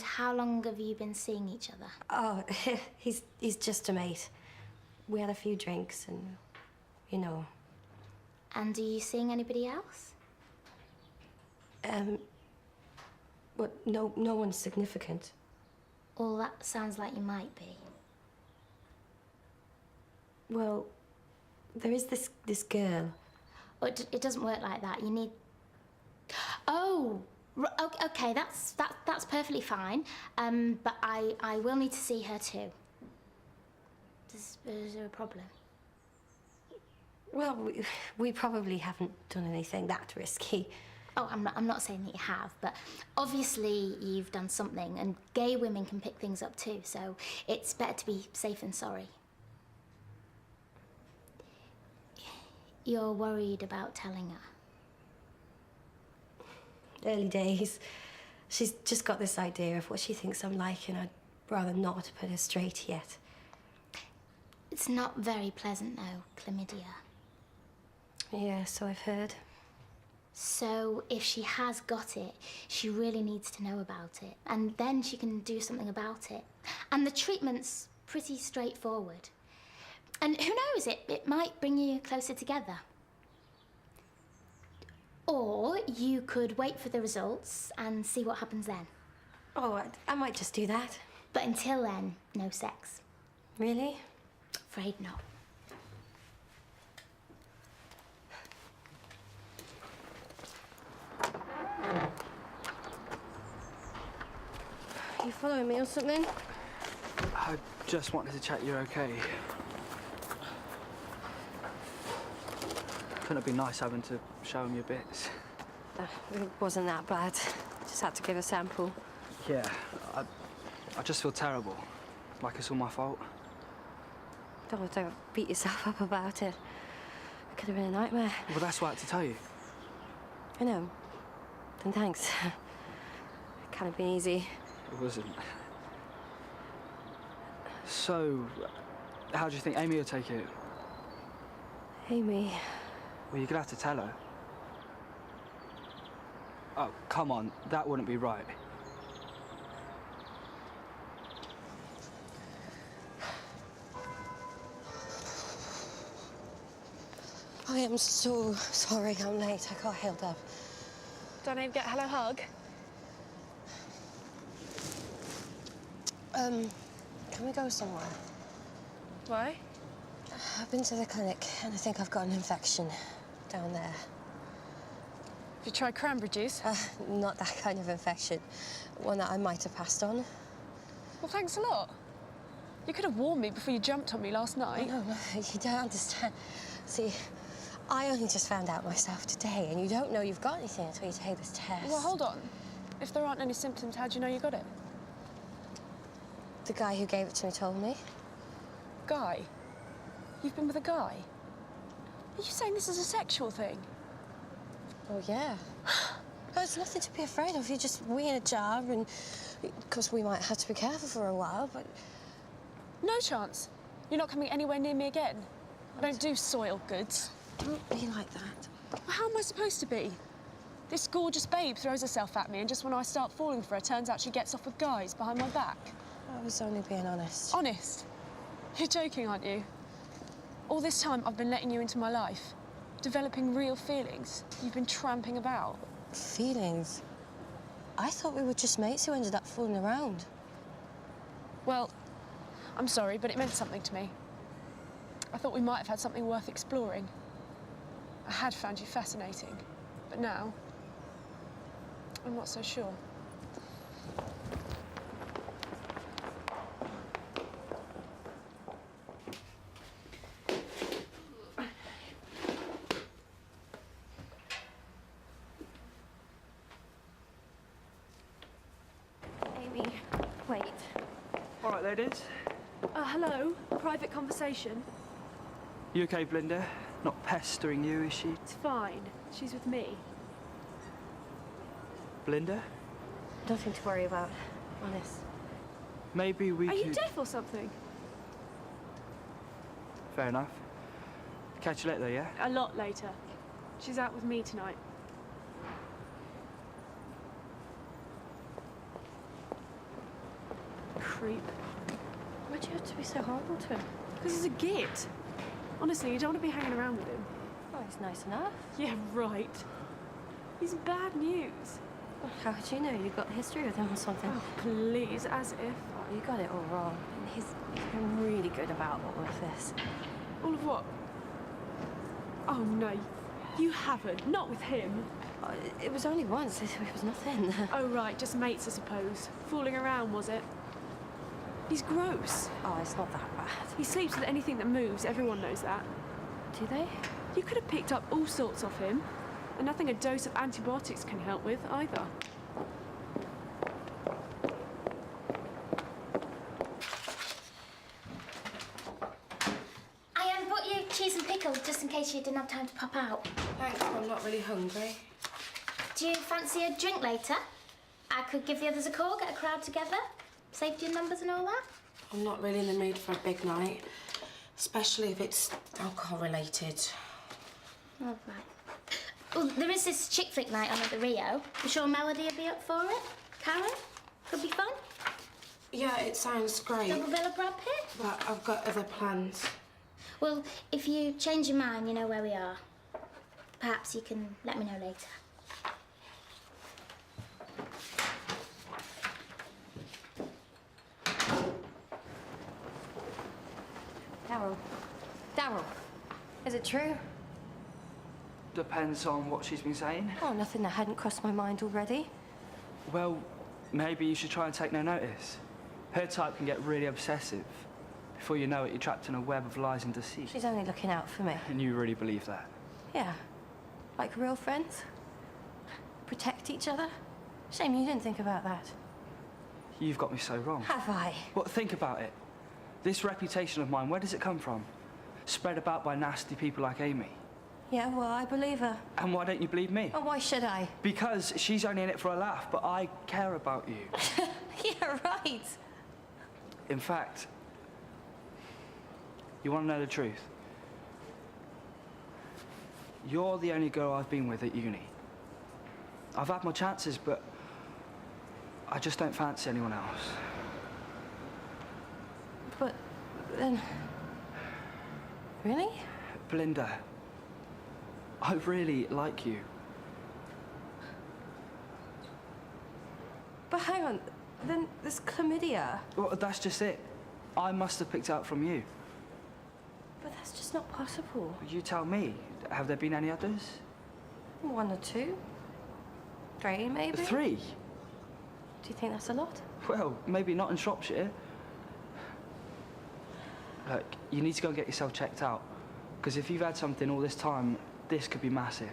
And how long have you been seeing each other? Oh, he's just a mate. We had a few drinks and, you know. And are you seeing anybody else? Well, no one's significant. Well, that sounds like you might be. Well, there is this girl. Well, it doesn't work like that. You need... Oh! Okay, that's perfectly fine. But I will need to see her too. Is there a problem? Well, we probably haven't done anything that risky. Oh, I'm not saying that you have, but obviously you've done something, and gay women can pick things up too, so it's better to be safe than sorry. You're worried about telling her? Early days. She's just got this idea of what she thinks I'm like, and I'd rather not put her straight yet. It's not very pleasant, though, chlamydia. Yeah, so I've heard. So if she has got it, she really needs to know about it, and then she can do something about it. And the treatment's pretty straightforward. And who knows, it might bring you closer together. Or you could wait for the results and see what happens then. Oh, I might just do that. But until then, no sex. Really? Afraid not. Are you following me or something? I just wanted to check you're okay. Couldn't it be nice having to show him your bits? It wasn't that bad. Just had to give a sample. Yeah, I just feel terrible. Like it's all my fault. Don't beat yourself up about it. It could have been a nightmare. Well, that's why I had to tell you. I know. Then thanks. It can't have been easy. It wasn't. So, how do you think Amy will take it? Amy. Well, you're gonna have to tell her. Oh, come on. That wouldn't be right. I am so sorry I'm late. I got held up. Don't even get a hello hug? Can we go somewhere? Why? I've been to the clinic and I think I've got an infection down there. Have you tried cranberry juice? Not that kind of infection. One that I might have passed on. Well, thanks a lot. You could have warned me before you jumped on me last night. No, you don't understand. See, I only just found out myself today, and you don't know you've got anything until you take this test. Well, hold on. If there aren't any symptoms, how do you know you got it? The guy who gave it to me told me. Guy? You've been with a guy? Are you saying this is a sexual thing? Oh, yeah. There's nothing to be afraid of. You're just wee in a jar, and... Because we might have to be careful for a while, but... No chance. You're not coming anywhere near me again. I don't do soiled goods. Don't be like that. Well, how am I supposed to be? This gorgeous babe throws herself at me, and just when I start falling for her, turns out she gets off with guys behind my back. I was only being honest. Honest? You're joking, aren't you? All this time, I've been letting you into my life, developing real feelings. You've been tramping about. Feelings? I thought we were just mates who ended up fooling around. Well, I'm sorry, but it meant something to me. I thought we might have had something worth exploring. I had found you fascinating, but now, I'm not so sure. Amy, wait. All right, ladies. Hello? Private conversation? You okay, Belinda? Not pestering you, is she? It's fine. She's with me. Belinda? Nothing to worry about, honest. Maybe we Are could... you deaf or something? Fair enough. Catch you later, yeah? A lot later. She's out with me tonight. creep. Why'd you have to be so horrible to him? Because he's a git. Honestly, you don't want to be hanging around with him. Oh, he's nice enough. Yeah, right. He's bad news. Well, how would you know? You got history with him or something? Oh, please, as if. Oh, you got it all wrong. He's been really good about all of this. All of what? Oh, no. You haven't. Not with him. Oh, it was only once. It was nothing. Oh, right. Just mates, I suppose. Fooling around, was it? He's gross. Oh, it's not that bad. He sleeps with anything that moves. Everyone knows that. Do they? You could have picked up all sorts off him. And nothing a dose of antibiotics can help with, either. I bought you cheese and pickles just in case you didn't have time to pop out. Thanks, I'm not really hungry. Do you fancy a drink later? I could give the others a call, get a crowd together. Safety in numbers and all that. I'm not really in the mood for a big night, especially if it's alcohol-related. All right. Well, there is this chick flick night on at the Rio. I'm sure Melody will be up for it. Karen? Could be fun. Yeah, it sounds great, Double bill of Brad Pitt. but I've got other plans. Well, if you change your mind, you know where we are. Perhaps you can let me know later. Daryl, is it true? Depends on what she's been saying. Oh, nothing that hadn't crossed my mind already. Well, maybe you should try and take no notice. Her type can get really obsessive. Before you know it, you're trapped in a web of lies and deceit. She's only looking out for me. And you really believe that? Yeah. Like real friends. Protect each other. Shame you didn't think about that. You've got me so wrong. Have I? Well, think about it. This reputation of mine, where does it come from? Spread about by nasty people like Amy. Yeah, well, I believe her. And why don't you believe me? Oh, why should I? Because she's only in it for a laugh, but I care about you. Yeah, right. In fact, you want to know the truth? You're the only girl I've been with at uni. I've had my chances, but I just don't fancy anyone else. But then... Really? Belinda, I really like you. But hang on, then there's chlamydia. Well, that's just it. I must have picked out from you. But that's just not possible. You tell me. Have there been any others? 1 or 2? 3, maybe? 3? Do you think that's a lot? Well, maybe not in Shropshire. Look, you need to go and get yourself checked out. Because if you've had something all this time, this could be massive.